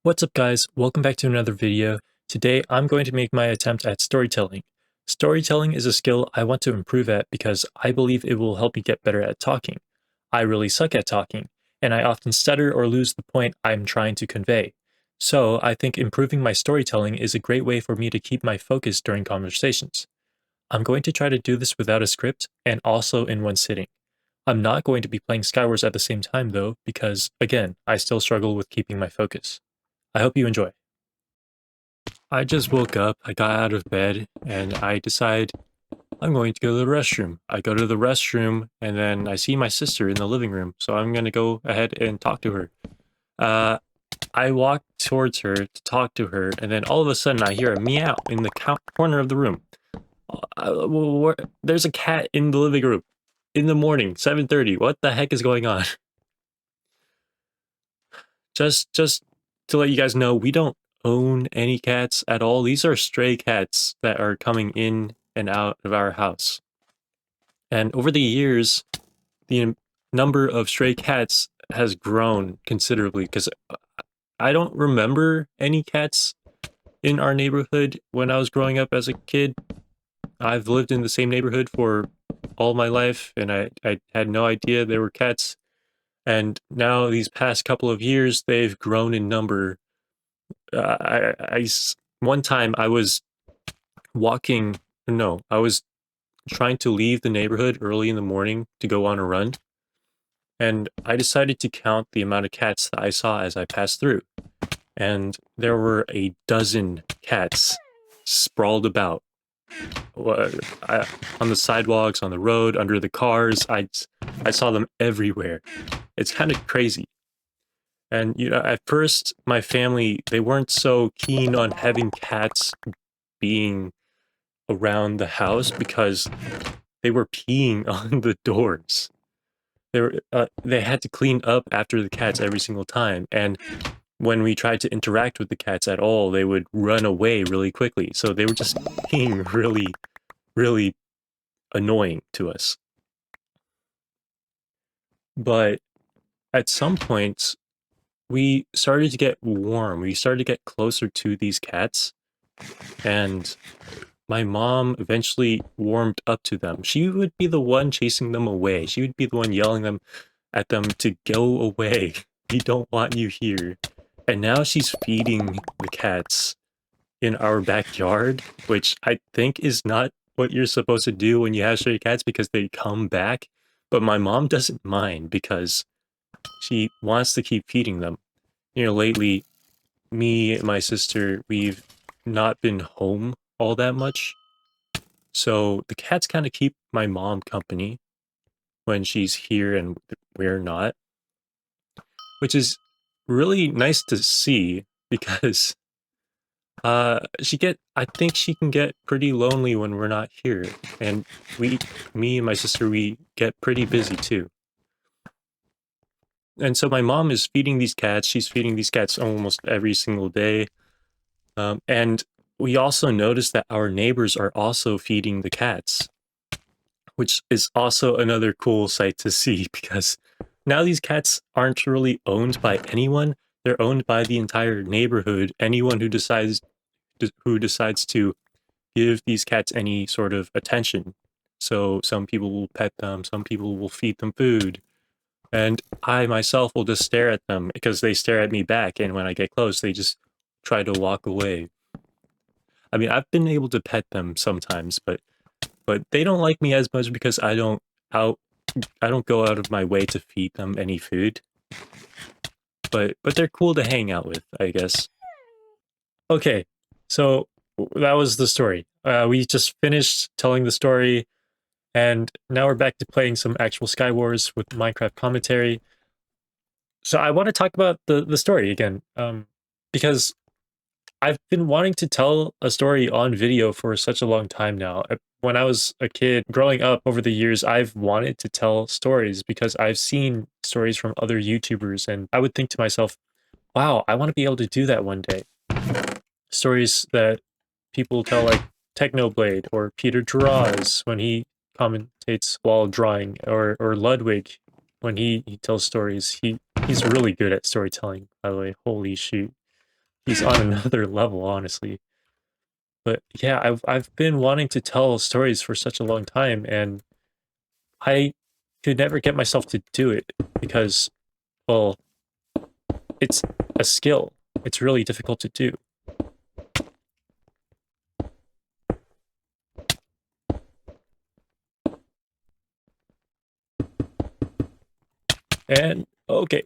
What's up guys, welcome back to another video. Today I'm going to make my attempt at storytelling. Storytelling is a skill I want to improve at because I believe it will help me get better at talking. I really suck at talking, and I often stutter or lose the point I'm trying to convey. So I think improving my storytelling is a great way for me to keep my focus during conversations. I'm going to try to do this without a script and also in one sitting. I'm not going to be playing Skywars at the same time though, because again, I still struggle with keeping my focus. I hope you enjoy. I just woke up, I got out of bed, and I decide I'm going to go to the restroom. I go to the restroom, and then I see my sister in the living room, so I'm going to go ahead and talk to her. Uh, I walk towards her to talk to her, and then all of a sudden I hear a meow in the corner of the room. There's a cat in the living room in the morning, 7:30. What the heck is going on? Just to let you guys know, we don't own any cats at all. These are stray cats that are coming in and out of our house. And over the years, the number of stray cats has grown considerably because I don't remember any cats in our neighborhood when I was growing up as a kid. I've lived in the same neighborhood for all my life, and I had no idea there were cats. And now, these past couple of years, they've grown in number. One time I was walking, no, I was trying to leave the neighborhood early in the morning to go on a run, and I decided to count the amount of cats that I saw as I passed through. And there were a dozen cats sprawled about on the sidewalks, on the road, under the cars. I saw them everywhere. It's kind of crazy. And, at first, my family, they weren't so keen on having cats being around the house because they were peeing on the doors. They had to clean up after the cats every single time. And when we tried to interact with the cats at all, they would run away really quickly. So they were just being really, really annoying to us. But at some point, we started to get warm. We started to get closer to these cats, and my mom eventually warmed up to them. She would be the one chasing them away. She would be the one yelling at them to go away. We don't want you here. And now she's feeding the cats in our backyard, which I think is not what you're supposed to do when you have stray cats because they come back. But my mom doesn't mind because she wants to keep feeding them. Lately, me and my sister, we've not been home all that much. So the cats kind of keep my mom company when she's here and we're not, which is really nice to see because I think she can get pretty lonely when we're not here. And me and my sister, we get pretty busy too. And so my mom is feeding these cats. She's feeding these cats almost every single day. And we also noticed that our neighbors are also feeding the cats, which is also another cool sight to see because now these cats aren't really owned by anyone. They're owned by the entire neighborhood. Anyone who decides to give these cats any sort of attention. So some people will pet them, some people will feed them food, and I myself will just stare at them because they stare at me back, and when I get close, they just try to walk away. I mean, I've been able to pet them sometimes, but they don't like me as much because out I don't go out of my way to feed them any food. But they're cool to hang out with, I guess. Okay, so that was the story. We just finished telling the story, and now we're back to playing some actual Skywars with Minecraft commentary. So I want to talk about the story again, because I've been wanting to tell a story on video for such a long time now. When I was a kid, growing up over the years, I've wanted to tell stories because I've seen stories from other YouTubers, and I would think to myself, wow, I want to be able to do that one day. Stories that people tell, like Technoblade or Peter Draws when he commentates while drawing, or Ludwig when he tells stories. He's really good at storytelling, by the way. Holy shoot. he's on another level, honestly. But yeah, I've been wanting to tell stories for such a long time, and I could never get myself to do it because, well, it's a skill. It's really difficult to do. And okay,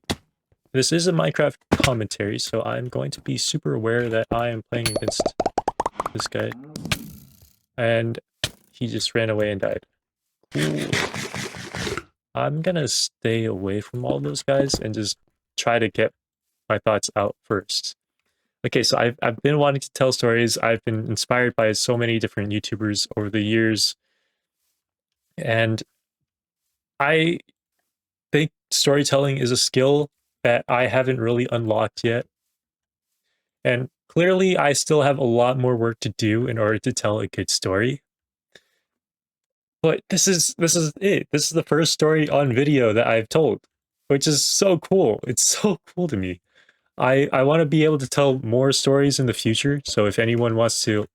this is a Minecraft commentary, so I'm going to be super aware that I am playing against this guy. And he just ran away and died. Ooh. I'm gonna stay away from all those guys and just try to get my thoughts out first. Okay, so I've been wanting to tell stories. I've been inspired by so many different YouTubers over the years, and I think storytelling is a skill that I haven't really unlocked yet. And clearly, I still have a lot more work to do in order to tell a good story. But this is it. This is the first story on video that I've told, which is so cool. It's so cool to me. I want to be able to tell more stories in the future. So if anyone wants to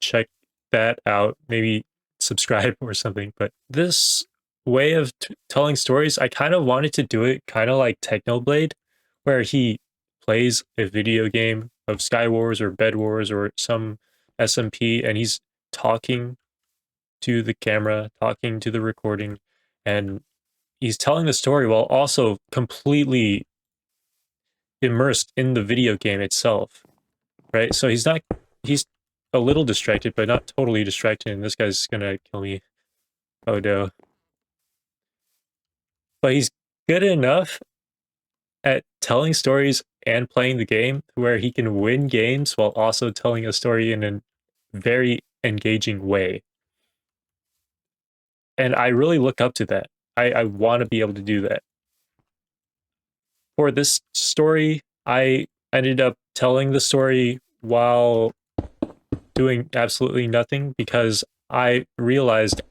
check that out, maybe subscribe or something. But this way of telling stories, I kind of wanted to do it kind of like Technoblade, where he plays a video game of Skywars or Bed Wars or some SMP, and he's talking to the camera, talking to the recording, and he's telling the story while also completely immersed in the video game itself, right? So he's a little distracted, but not totally distracted, and this guy's gonna kill me. Oh no. But he's good enough at telling stories and playing the game where he can win games while also telling a story in a very engaging way. And I really look up to that. I want to be able to do that. For this story, I ended up telling the story while doing absolutely nothing because I realized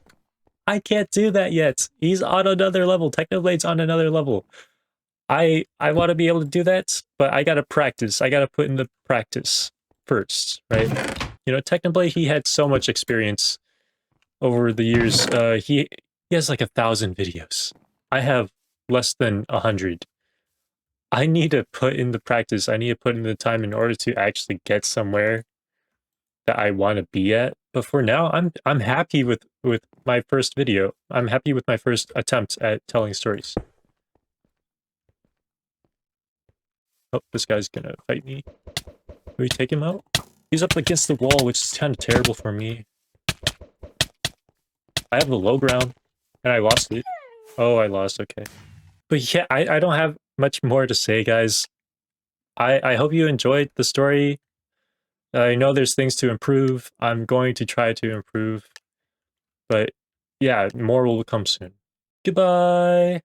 I can't do that yet. He's on another level. Technoblade's on another level. I want to be able to do that, but I gotta practice. I gotta put in the practice first, right? You know, Technoblade, he had so much experience over the years. He has like 1,000 videos. I have less than 100. I need to put in the practice. I need to put in the time in order to actually get somewhere that I want to be at. But for now, I'm happy with my first video. I'm happy with my first attempt at telling stories. Oh, this guy's gonna fight me. Can we take him out? He's up against the wall, which is kind of terrible for me. I have the low ground, and I lost it. Oh, I lost, okay. But yeah, I don't have much more to say, guys. I hope you enjoyed the story. I know there's things to improve. I'm going to try to improve. But yeah, more will come soon. Goodbye!